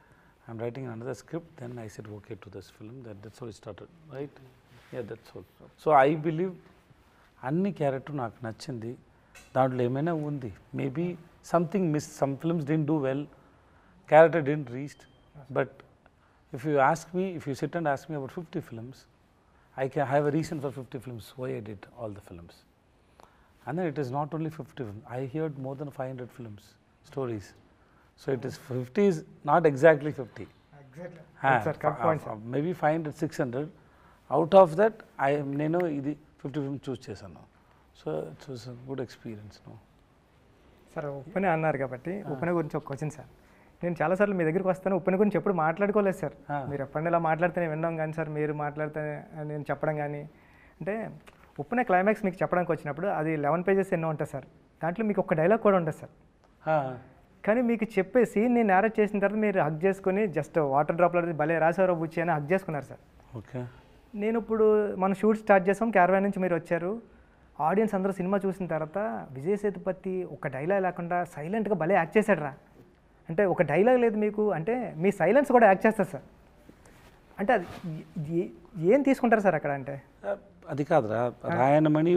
[SPEAKER 3] I'm writing another script, then I said okay to this film. That's how it started, right? Yeah, that's all. So I believe అన్ని character నాకు నచ్చింది. దాంట్లో ఏమైనా ఉంది, maybe something miss, some films didn't do well, character didn't reach. But if you sit and ask me about 50 films, I can have a reason for 50 films why I did all the films. And then it is not only 50 films. I heard more than 500 films, stories. So it is 50 is not exactly 50. Maybe 500, 600. Out of that, నేను ఇది 50 films చూస్ చేశాను. So it's was a good experience.
[SPEAKER 1] Sir Uppena అన్నారు కాబట్టి ఉప్పెన గురించి ఒక question sir. నేను చాలాసార్లు మీ దగ్గరికి వస్తాను, ఉప్పెన గురించి ఎప్పుడు మాట్లాడుకోలేదు సార్. మీరు ఎప్పుడైనా ఇలా మాట్లాడితేనే విన్నాం కానీ సార్, మీరు మాట్లాడితే నేను చెప్పడం కానీ, అంటే ఉప్పెన క్లైమాక్స్ మీకు చెప్పడానికి వచ్చినప్పుడు అది 11 pages ఎన్నో ఉంటుంది సార్. దాంట్లో మీకు ఒక డైలాగ్ కూడా ఉంటుంది సార్. కానీ మీకు చెప్పే సీన్ నేను నేరేట్ చేసిన తర్వాత మీరు హగ్ చేసుకుని జస్ట్ వాటర్ డ్రాప్లో భలే రాసారో బుచ్చి అని హగ్ చేసుకున్నారు సార్.
[SPEAKER 3] ఓకే.
[SPEAKER 1] నేను ఇప్పుడు మనం షూట్ స్టార్ట్ చేసాం, క్యారవాన్ నుంచి మీరు వచ్చారు, ఆడియన్స్ అందరూ సినిమా చూసిన తర్వాత విజయ్ సేతుపతి ఒక డైలాగ్ లేకుండా సైలెంట్గా భలే యాక్ట్ చేశాడు రా అంటే, ఒక డైలాగ్ లేదు మీకు అంటే మీ సైలెన్స్ కూడా యాక్ట్ చేస్తారు సార్. అంటే అది ఏం తీసుకుంటారు సార్ అక్కడ? అంటే
[SPEAKER 3] అది కాదురా, రాయనమణి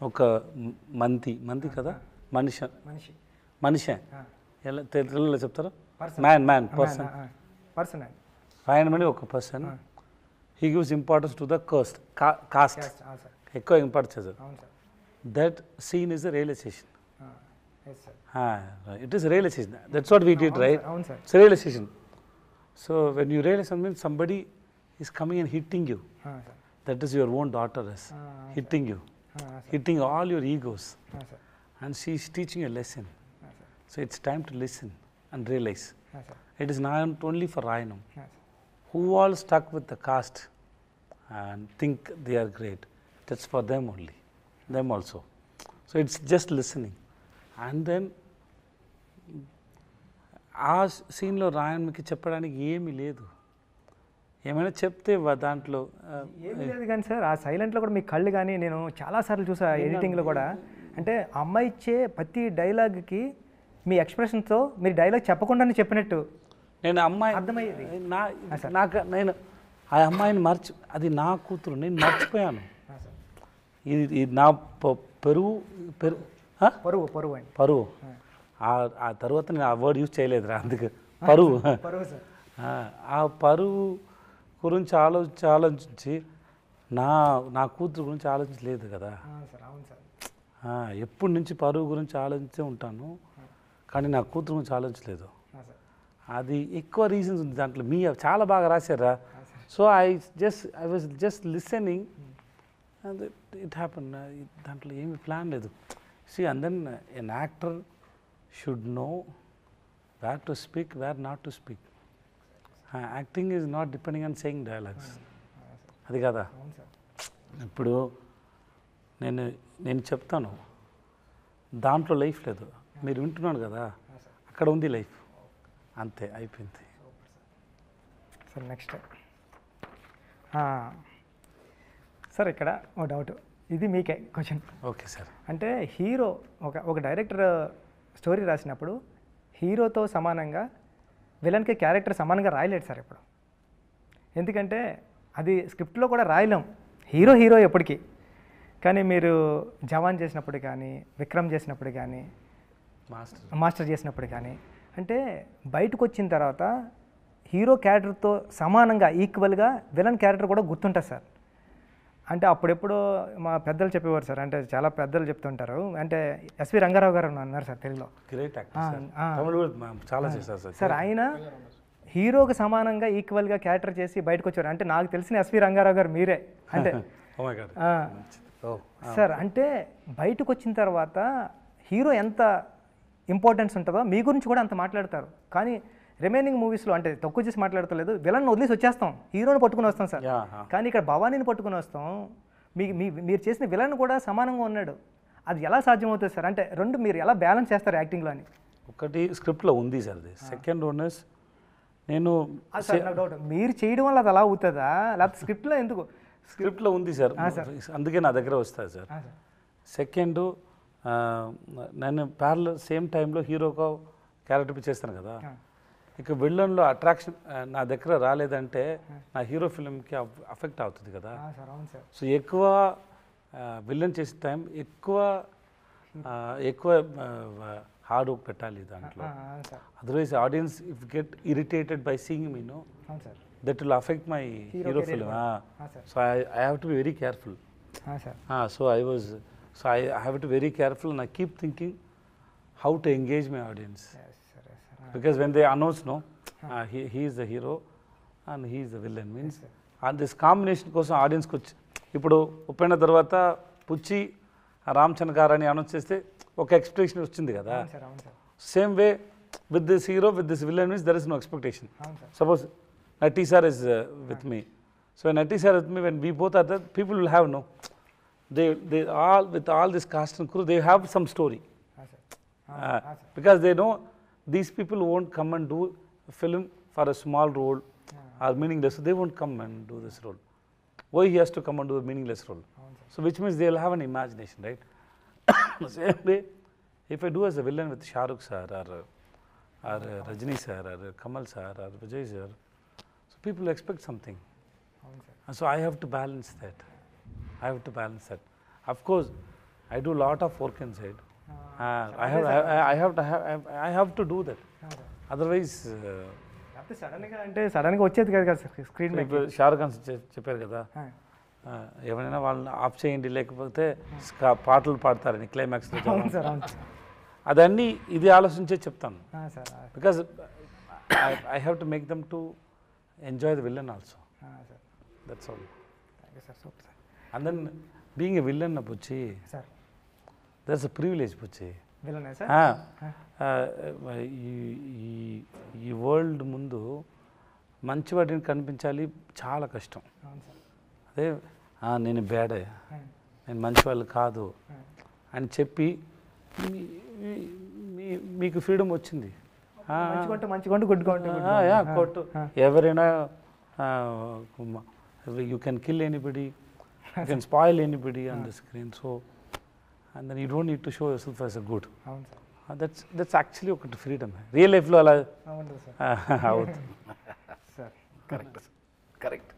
[SPEAKER 3] ఒక మంతి కదా, మనిషి ఎలా తెలుగులో చెప్తారు, మ్యాన్ పర్సన్.
[SPEAKER 1] పర్సన్
[SPEAKER 3] రాయనమణి ఒక person. he gives importance to the caste. Caste.
[SPEAKER 1] అవును సార్
[SPEAKER 3] ఎక్కువ ఇంపార్టెన్స్ చేశారు.
[SPEAKER 1] అవును sir
[SPEAKER 3] That scene is a realization.
[SPEAKER 1] Yes sir
[SPEAKER 3] It is a realization. That's what we did, right?
[SPEAKER 1] అవును sir
[SPEAKER 3] It's a realization. So when you realize something, somebody is coming and hitting you.
[SPEAKER 1] Sir
[SPEAKER 3] That is your own daughter is hitting you, hitting all your egos.
[SPEAKER 1] Sir
[SPEAKER 3] And she is teaching a lesson.
[SPEAKER 1] Sir
[SPEAKER 3] So it's time to listen and realize.
[SPEAKER 1] Sir
[SPEAKER 3] It is not only for Rayanam.
[SPEAKER 1] Sir
[SPEAKER 3] Who all stuck with the caste and think they are great. That's for them only, them also. So it's just listening. And then ఆ సీన్లో రాయన్కి చెప్పడానికి ఏమీ లేదు. ఏమైనా చెప్తే దాంట్లో
[SPEAKER 1] ఏమీ లేదు కానీ సార్ ఆ సైలెంట్లో కూడా మీ కళ్ళు కానీ నేను చాలాసార్లు చూసా ఎడిటింగ్లో కూడా అంటే అమ్మాయి ఇచ్చే ప్రతి డైలాగ్కి మీ ఎక్స్ప్రెషన్తో మీరు డైలాగ్ చెప్పకుండానే చెప్పినట్టు
[SPEAKER 3] నేను అమ్మాయి
[SPEAKER 1] అర్థమయ్యేది.
[SPEAKER 3] నేను ఆ అమ్మాయిని అది నా కూతురు, నేను మర్చిపోయాను. ఇది నా పరువు
[SPEAKER 1] పరువు అండి
[SPEAKER 3] పరువు. ఆ తర్వాత నేను ఆ వర్డ్ యూజ్ చేయలేదురా, అందుకు పరువు.
[SPEAKER 1] పరువు సార్
[SPEAKER 3] ఆ పరువు గురించి ఆలోచించి నా కూతురు గురించి ఆలోచించలేదు కదా.
[SPEAKER 1] సార్ అవును సార్
[SPEAKER 3] ఎప్పటి నుంచి పరువు గురించి ఆలోచించే ఉంటాను, కానీ నా కూతురు గురించి ఆలోచించలేదు. అది ఎక్కువ రీజన్స్ ఉంది దాంట్లో. చాలా బాగా రాశారా. So I was just listening and it happen. దాంట్లో ఏమి ప్లాన్ లేదు. See, and then an actor should know where to speak, where not to speak. Acting is not depending on saying dialogues. అది కదా. ఇప్పుడు నేను చెప్తాను, దాంట్లో లైఫ్ లేదు, మీరు వింటున్నాను కదా, అక్కడ ఉంది లైఫ్, అంతే అయిపోయింది.
[SPEAKER 1] సార్ నెక్స్ట్ సార్ ఇక్కడ ఓ డౌట్, ఇది మీకే క్వశ్చన్.
[SPEAKER 3] Okay sir.
[SPEAKER 1] అంటే హీరో ఒక డైరెక్టర్ స్టోరీ రాసినప్పుడు హీరోతో సమానంగా విలన్కి క్యారెక్టర్ సమానంగా రాయలేడు సార్ ఇప్పుడు. ఎందుకంటే అది స్క్రిప్ట్లో కూడా రాయలేం, హీరో ఎప్పటికీ. కానీ మీరు జవాన్ చేసినప్పుడు కానీ, విక్రమ్ చేసినప్పుడు కానీ, మాస్టర్ చేసినప్పుడు కానీ, అంటే బయటకు వచ్చిన తర్వాత హీరో క్యారెక్టర్తో సమానంగా ఈక్వల్గా విలన్ క్యారెక్టర్ కూడా గుర్తుంటుంది సార్. అంటే అప్పుడెప్పుడో మా పెద్దలు చెప్పేవారు సార్, అంటే చాలా పెద్దలు చెప్తుంటారు, అంటే ఎస్వి రంగారావు గారు అన్నారు సార్ తెలుగులో.
[SPEAKER 3] గ్రేట్ చాలా చేశారు
[SPEAKER 1] సార్. ఆయన హీరోకి సమానంగా ఈక్వల్గా క్యారెక్టర్ చేసి బయటకు వచ్చారు. అంటే నాకు తెలిసిన ఎస్వి రంగారావు గారు మీరే. అంటే సార్ అంటే బయటకు వచ్చిన తర్వాత హీరో ఎంత ఇంపార్టెన్స్ ఉంటుందో మీ గురించి కూడా అంత మాట్లాడతారు. కానీ రిమైనింగ్ మూవీస్లో అంటే తక్కువ చేసి మాట్లాడతలేదు, విలన్ వదిలేసి వచ్చేస్తాం, హీరోని పట్టుకుని వస్తాం సార్. కానీ ఇక్కడ భవానీని పట్టుకుని వస్తాం, మీరు చేసిన విలన్ కూడా సమానంగా ఉన్నాడు. అది ఎలా సాధ్యమవుతుంది సార్? అంటే రెండు మీరు ఎలా బ్యాలెన్స్ చేస్తారు యాక్టింగ్లో అని?
[SPEAKER 3] ఒకటి స్క్రిప్ట్లో ఉంది సార్, అది సెకండ్ వన్ ఇస్ నేను
[SPEAKER 1] డౌట్ మీరు చేయడం వల్ల అది అలా అవుతుందా, లేకపోతే స్క్రిప్ట్లో ఎందుకు?
[SPEAKER 3] స్క్రిప్ట్లో ఉంది సార్, అందుకే నా దగ్గర వస్తుంది సార్. సెకండ్ నేను ప్యారలల్ సేమ్ టైంలో హీరోగా క్యారెక్టర్ చేస్తాను కదా, ఇక విలన్లో అట్రాక్షన్ నా దగ్గర రాలేదంటే నా హీరో ఫిల్మ్కి అఫెక్ట్ అవుతుంది కదా. సో ఎక్కువ విలన్ చేసే టైం ఎక్కువ హార్డ్ వర్క్ పెట్టాలి దాంట్లో. Otherwise audience if get irritated by seeing me no, that will affect my hero film. So I have to be very careful. So I have to be very careful and I keep thinking how to engage my audience. Because when they announce he is the hero and he is the villain means and this combination కోసం ఆడియన్స్కి వచ్చి ఇప్పుడు ఉప్పెన్న తర్వాత పుచ్చి రామచంద్ర గారు అని announce చేస్తే ఒక expectation వచ్చింది కదా. Same way with this hero with this villain means there is no expectation. Suppose Natti sir is with me, so Natti sir with me, when we both are there people will have no, they all with all this cast and crew they have some story. Because they know these people won't come and do a film for a small role or meaningless, so they won't come and do this role. Why he has to come and do a meaningless role? So which means they'll have an imagination, right? Same way if I do as a villain with Shah Rukh sir or Rajini sir or Kamal sir or Vijay sir, so people expect something, and so I have to balance that. Of course, I do a lot of work inside. I have to do that. Otherwise,
[SPEAKER 1] సడన్గా వచ్చేది కదా screen మీద.
[SPEAKER 3] ఇప్పుడు షారుఖ్ ఖాన్ చెప్పారు కదా, ఎవరైనా వాళ్ళని of చేయండి లేకపోతే పాటలు పాడతారని క్లైమాక్స్లో.
[SPEAKER 1] అవును సార్, అవును
[SPEAKER 3] అదన్నీ ఇది ఆలోచించే చెప్తాను,
[SPEAKER 1] sir.
[SPEAKER 3] Because I have to make them to enjoy the villain also. That's all.
[SPEAKER 1] Thank you sir, super sir.
[SPEAKER 3] And then being a villain Buchi,
[SPEAKER 1] sir
[SPEAKER 3] that's a privilege Buchi.
[SPEAKER 1] విలనే సార్.
[SPEAKER 3] ఈ వరల్డ్ ముందు మంచి వాటిని కనిపించాలి చాలా కష్టం.
[SPEAKER 1] అవును సార్.
[SPEAKER 3] అదే నేను బ్యాడే, నేను మంచి వాళ్ళు కాదు అని చెప్పి మీకు ఫ్రీడమ్ వచ్చింది.
[SPEAKER 1] మంచిగా గుడ్గా
[SPEAKER 3] కొట్టు ఎవరైనా, you can kill anybody, you can spoil anybody on the screen. So and then you don't need to show yourself as a good.
[SPEAKER 1] అవును సార్.
[SPEAKER 3] దట్స్ యాక్చువల్లీ ఒకటి ఫ్రీడమ్. రియల్ లైఫ్లో అలా అవుతుంది
[SPEAKER 1] సార్.
[SPEAKER 4] கரெக்ட்.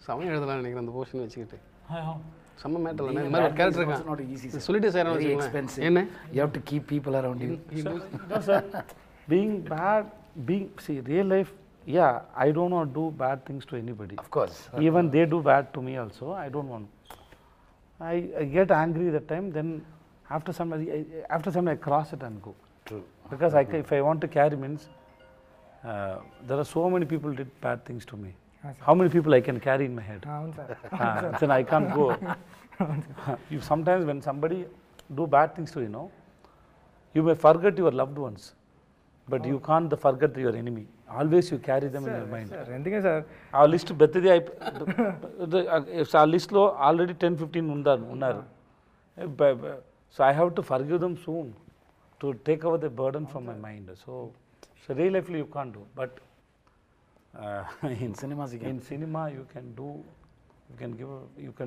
[SPEAKER 2] சமயம் எழுதலாம் நினைக்கிறேன் அந்த portion வச்சுக்கிட்டு. செம்ம மேட்டர் இந்த மாதிரி ஒரு கேரக்டர் இருக்கான் சொல்லிட்டு சார்
[SPEAKER 4] Very expensive.
[SPEAKER 2] என்ன
[SPEAKER 4] You have to keep people around you.
[SPEAKER 3] No, sir. Being bad, see, real life, yeah, I don't want to do bad things to anybody.
[SPEAKER 4] Of course.
[SPEAKER 3] Even they do bad to me also, I don't want. I get angry that time, then after some I cross it and go.
[SPEAKER 4] True.
[SPEAKER 3] Because if I want to carry means, there are so many people did bad things to me. How many people I can carry in my head?
[SPEAKER 1] అవును sir.
[SPEAKER 3] Then I can't go. You sometimes when somebody do bad things to you, you may forget your loved ones, but you can't forget your enemy. Always you carry them in your mind.
[SPEAKER 1] Sir ఎందుకే sir
[SPEAKER 3] ఆ list పెద్దది ఆ లిస్ట్లో already 10-15 ఉన్నారు. So I have to forgive them soon to take our the burden from my mind. So real లైఫ్లో you can't do, but
[SPEAKER 4] In cinemas you can.
[SPEAKER 3] in cinema you can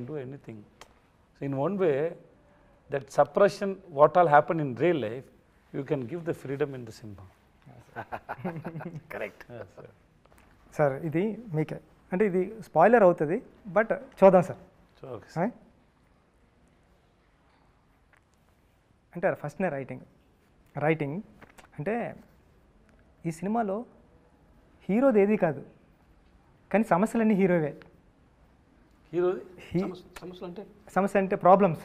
[SPEAKER 3] do anything. So in one way, that suppression what all happen in real life, you can give the freedom in the cinema.
[SPEAKER 4] Correct.
[SPEAKER 3] Yes, sir.
[SPEAKER 1] Sir ఇది మీకే అంటే ఇది spoiler అవుతుంది, but చూద్దాం sir.
[SPEAKER 3] So, okay.
[SPEAKER 1] అంటే ఫస్ట్నే writing అంటే ఈ సినిమాలో హీరోది ఏది కాదు, కానీ సమస్యలన్నీ హీరోవే.
[SPEAKER 3] Hero,
[SPEAKER 2] సమస్యలు అంటే
[SPEAKER 1] సమస్య అంటే ప్రాబ్లమ్స్.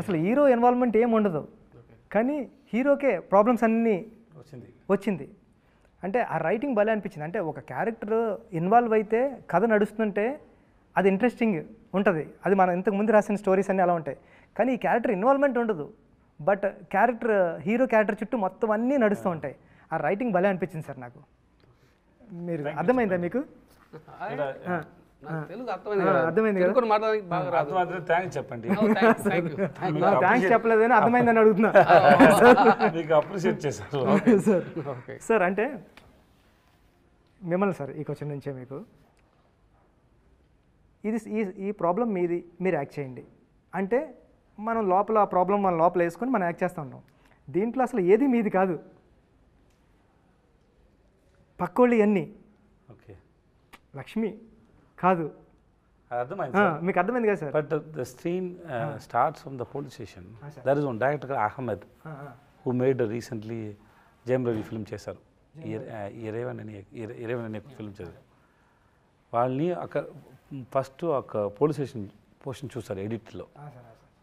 [SPEAKER 1] అసలు హీరో ఇన్వాల్వ్మెంట్ ఏం ఉండదు, కానీ హీరోకే ప్రాబ్లమ్స్ అన్నీ వచ్చింది. అంటే ఆ రైటింగ్ భలే అనిపించింది. అంటే ఒక క్యారెక్టర్ ఇన్వాల్వ్ అయితే కథ నడుస్తుంటే అది ఇంట్రెస్టింగ్ ఉంటుంది. అది మనం ఇంతకు ముందు రాసిన స్టోరీస్ అన్నీ అలా ఉంటాయి, కానీ ఈ క్యారెక్టర్ ఇన్వాల్వ్మెంట్ ఉండదు, బట్ హీరో క్యారెక్టర్ చుట్టూ మొత్తం అన్నీ నడుస్తూ ఉంటాయి. ఆ రైటింగ్ భలే అనిపించింది సార్ నాకు. మీరు అర్థమైందా మీకు?
[SPEAKER 2] తెలుగు
[SPEAKER 1] అర్థమైంది కదా?
[SPEAKER 2] మాట్లాడడానికి బాగా రాదు.
[SPEAKER 3] థ్యాంక్స్ చెప్పండి.
[SPEAKER 1] థ్యాంక్స్ చెప్పలేదని అర్థమైందని అడుగుతున్నా.
[SPEAKER 3] మీకు అప్రిషియేట్ చేశారు
[SPEAKER 1] సార్. అంటే మిమ్మల్ని సార్ ఈ క్వశ్చన్ నుంచే మీకు ఇది ఈ ప్రాబ్లం మీది, మీరు యాక్ట్ చేయండి అంటే మనం లోపల ఆ ప్రాబ్లం మన లోపల వేసుకొని మనం యాక్ట్ చేస్తూ ఉన్నాం. దీంట్లో అసలు ఏది మీది కాదు, పక్కోళ్ళు అన్నీ.
[SPEAKER 3] ఓకే,
[SPEAKER 1] లక్ష్మి కాదు.
[SPEAKER 3] అర్థమైంది
[SPEAKER 1] మీకు అర్థమైంది కదా sir?
[SPEAKER 3] But the screen starts from the police station. There is one director Ahmed who made recently Jayam Ravi film చేశారు, ఇరేవన్ అనే ఫిల్మ్ చేశారు. వాళ్ళని అక్కడ ఫస్ట్ ఒక పోలీస్ స్టేషన్ పోర్షన్ చూస్తారు ఎడిట్లో.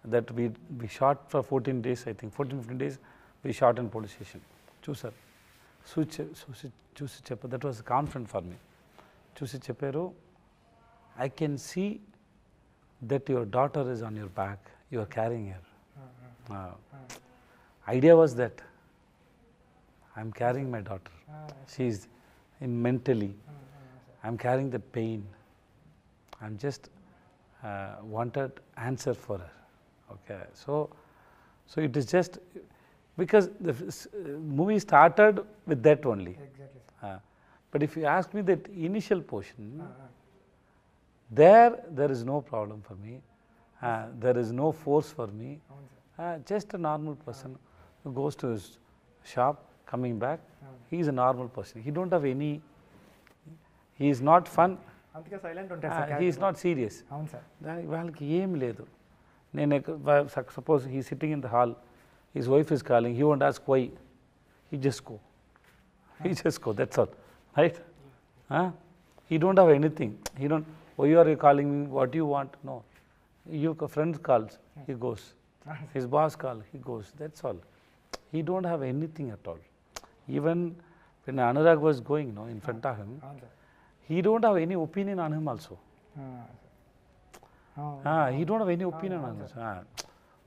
[SPEAKER 3] That we shot for 14 days, I think 14-15 days we shot in police station. చూసారు, చూసి చెప్పారు. That was confident for me. చూసి చెప్పారు, I can see that your daughter is on your back, you are carrying her. Idea was that I am carrying my daughter. She is mentally, I am carrying the pain. I am just wanted answer for her. Okay, so it is just because the movie started with that only.
[SPEAKER 1] Exactly.
[SPEAKER 3] But if you ask me that initial portion, there is no problem for me. There is no force for me. Just a normal person who goes to his shop, coming back. He is a normal person. He don't have any. He is not fun.
[SPEAKER 1] అందుకే silent ఉంటాడు sir.
[SPEAKER 3] He is not serious.
[SPEAKER 1] అవును sir.
[SPEAKER 3] వాళ్ళకి ఏం లేదు. నేను suppose he sitting in the hall, his wife is calling. He won't ask why. He just go. he just go, that's all, right? He don't have anything. He don't, why are you calling me, what do you want? No. Your friend calls, he goes. His boss calls, he goes, that's all. He don't have anything at all. Even when Anurag was going, no, in front of him, he don't have any opinion on him also. He don't have any opinion on him.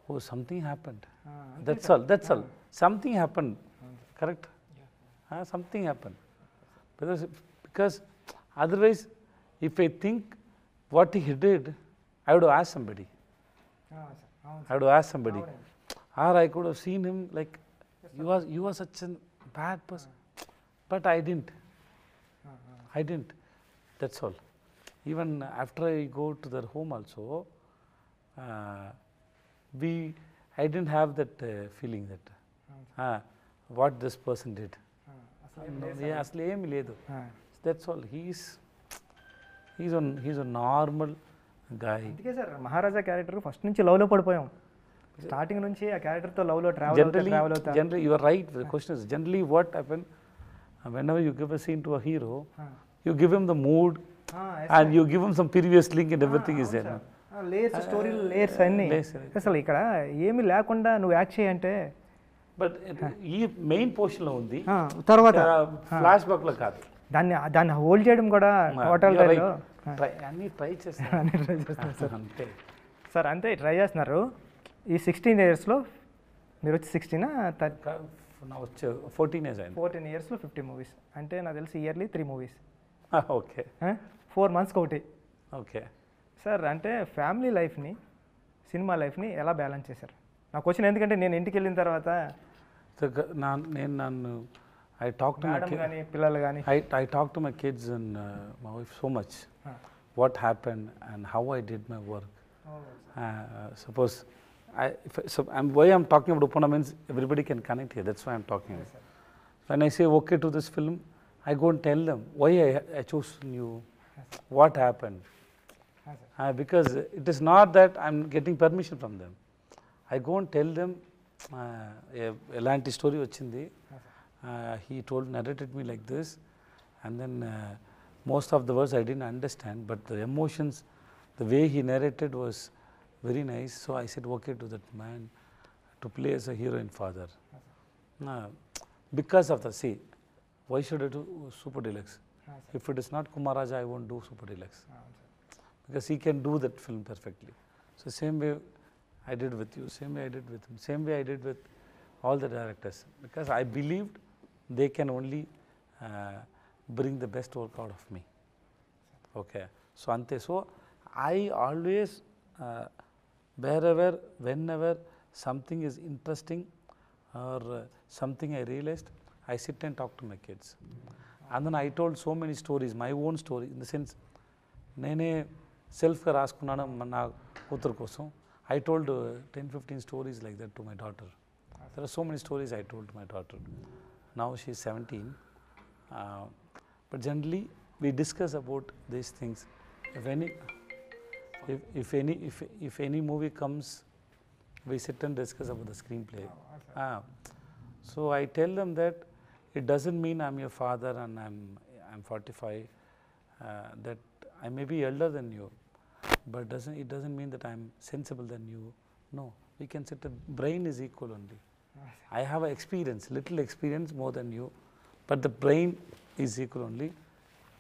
[SPEAKER 3] Oh, something happened. That's all, that's all. Something happened, correct? Something happened. Because otherwise, if I think what he did, I would have asked somebody. I would have asked somebody. Or I could have seen him like, you are such a bad person. But I didn't. I didn't. That's all. Even after I go to their home also, I didn't have that feeling that what this person did. అసలు ఏమి లేదు. That's all. He's a normal guy.
[SPEAKER 1] అందుకే sir మహారాజా character first నుంచి లవ్లో పడిపోయాం. Starting నుంచి ఆ క్యారెక్టర్తో లవ్లో ట్రావెల్ అవుతా.
[SPEAKER 3] Generally, you are right. The question is generally what happen whenever you give a scene to a hero, you give him the mood and you give him some previous link and everything is there.
[SPEAKER 1] Layers story layers అన్నీ అసలు ఇక్కడ ఏమీ లేకుండా నువ్వు act చేయంటే.
[SPEAKER 3] But ఈ main పోర్షన్లో ఉంది,
[SPEAKER 1] తర్వాత
[SPEAKER 3] ఫ్లాష్ బ్యాక్లో కాదు.
[SPEAKER 1] దాన్ని హోల్డ్ చేయడం కూడా టోటల్
[SPEAKER 3] అన్నీ ట్రై చేస్తారు అంతే
[SPEAKER 1] సార్. అంతే ట్రై చేస్తున్నారు. ఈ 16 yearsలో మీరు వచ్చి 16
[SPEAKER 3] వచ్చే 14 years అయింది.
[SPEAKER 1] 14 yearsలో 50 movies అంటే నాకు తెలిసి ఇయర్లీ 3 movies.
[SPEAKER 3] ఓకే.
[SPEAKER 1] 4 monthsకి ఒకటి.
[SPEAKER 3] ఓకే
[SPEAKER 1] సార్ అంటే ఫ్యామిలీ లైఫ్ని సినిమా లైఫ్ని ఎలా బ్యాలెన్స్ చేశారు? నాకు వచ్చిన ఎందుకంటే నేను ఇంటికి వెళ్ళిన తర్వాత
[SPEAKER 3] నన్ను I talk to my kids.
[SPEAKER 1] పిల్లలు కానీ
[SPEAKER 3] I talk to my kids and my wife so much. What happened and how I did my work. Suppose why I'm talking about Upana means everybody can connect here. That's why I'm talking. Yes, when I say okay to this film, I go and tell them why I chose you, what happened. Because it is not that I'm getting permission from them. I go and tell them elanti story vachindi. He narrated me like this, and then most of the words I didn't understand, but the emotions, the way he narrated was very nice. So I said okay to that man to play as a heroine father. Because of the why should I do Super Deluxe? If it is not Kumaraja, I won't do Super Deluxe. Because he can do that film perfectly. So same way I did with you, same way I did with him, same way I did with all the directors. Because I believed they can only bring the best work out of me. Okay. So ante. So I always, wherever, whenever something is interesting or something I realized, I sit and talk to my kids. And then I told so many stories, my own story, in the sense, nene self-గా రాసుకున్నాను నా కూతురు కోసం. I told 10-15 stories like that to my daughter. There are so many stories I told to my daughter. Now she is 17. But generally we discuss about these things. If any movie comes, we sit and discuss about the screenplay. So I tell them that it doesn't mean I'm your father and I'm 45. That I may be elder than you, but it doesn't mean that I'm sensible than you. No, we can sit. The brain is equal only. I have experience, little experience more than you, but the brain is equal only.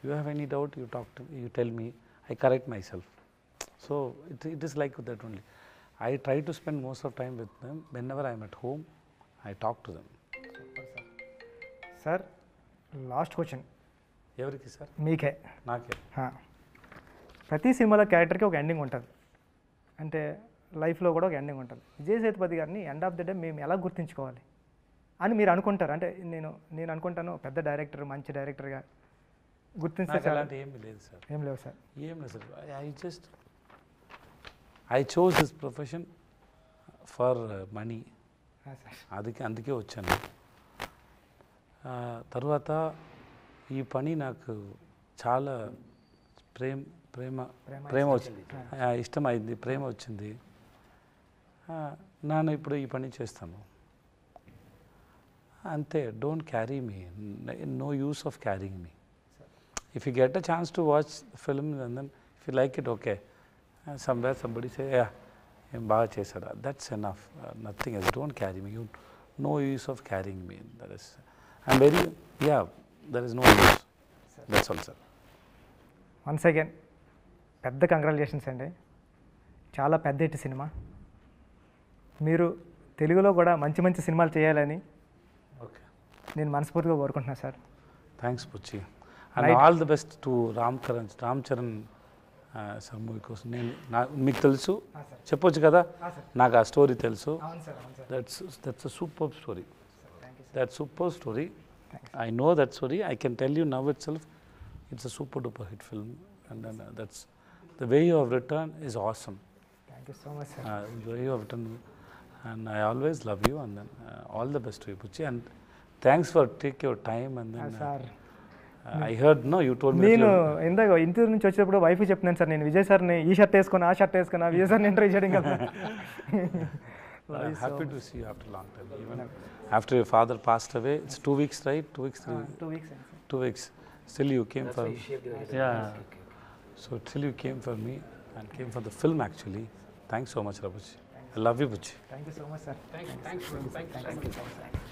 [SPEAKER 3] You have any doubt, you talk to me, you tell me, I correct myself. So it is like that only. I try to spend most of time with them. Whenever I am at home, I talk to them.
[SPEAKER 1] Sir last question
[SPEAKER 3] ఎవరికి sir?
[SPEAKER 1] మీకే.
[SPEAKER 3] నాకే.
[SPEAKER 1] ప్రతి సినిమాలో క్యారెక్టర్కి ఒక ending ఉంటుంది, అంటే లైఫ్లో కూడా ఒక ఎండింగ్ ఉంటుంది. విజయ్ సేతుపతి గారిని ఎండ్ ఆఫ్ ద డే మేము ఎలా గుర్తుంచుకోవాలి అని మీరు అనుకుంటారు? అంటే నేను అనుకుంటాను పెద్ద డైరెక్టర్, మంచి డైరెక్టర్గా గుర్తించే
[SPEAKER 3] ఏమి లేదు సార్.
[SPEAKER 1] ఏం లేవు సార్.
[SPEAKER 3] ఏం లేదు sir. I chose this profession for money. అందుకే వచ్చాను. తర్వాత ఈ పని నాకు చాలా ప్రేమ వచ్చింది, ఇష్టమైంది, ప్రేమ వచ్చింది. నేను ఇప్పుడు ఈ పని చేస్తాను. ante, don't carry me. No use of carrying me. If you get a chance to watch the film and then if you like it, okay. Somewhere somebody say, yeah, baga chesada. That's enough. Nothing else. Don't carry me. No use of carrying me. That is, I'm very, yeah, there is no use. That's all, sir.
[SPEAKER 1] Once again పెద్ద congratulations అండి. చాలా పెద్ద hit cinema. మీరు తెలుగులో కూడా మంచి మంచి సినిమాలు చేయాలని
[SPEAKER 3] Okay.
[SPEAKER 1] నేను మనస్ఫూర్తిగా కోరుకుంటున్నాను sir.
[SPEAKER 3] Thanks, Puchi. And all the best to Ram Charan sir movie కోసం. నేను మీకు తెలుసు చెప్పొచ్చు కదా, నాకు ఆ స్టోరీ తెలుసు. That's a super story. That super story. I know that story. I can tell you now itself it's a super duper hit film. And then that's the way you have written is awesome.
[SPEAKER 1] Thank you so much sir.
[SPEAKER 3] The way you have written, and I always love you, and then all the best to you, Puchi, and thanks for take your time. And then
[SPEAKER 1] sir
[SPEAKER 3] I heard, no, you told me
[SPEAKER 1] నేను ఇందాక interview నుంచి వచ్చేటప్పుడు wife చెప్తున్నాను sir, నేను విజయ్ సార్ని ఈ shirt వేసుకొని ఆ షర్ట్ వేసుకున్నా విజయ్ సార్ని ఇంటర్వ్యూ చేయడం కదా.
[SPEAKER 3] I'm happy to see you after a long time. Even after your father passed away, it's 2 weeks, right? 2 weeks,
[SPEAKER 1] 2 weeks.
[SPEAKER 3] 2 weeks. Still you came for, yeah. So still you came for me and came for the film actually. Thanks so much, Rabuchi. I love you, Puchi.
[SPEAKER 1] Thank you so much sir.
[SPEAKER 2] Thanks.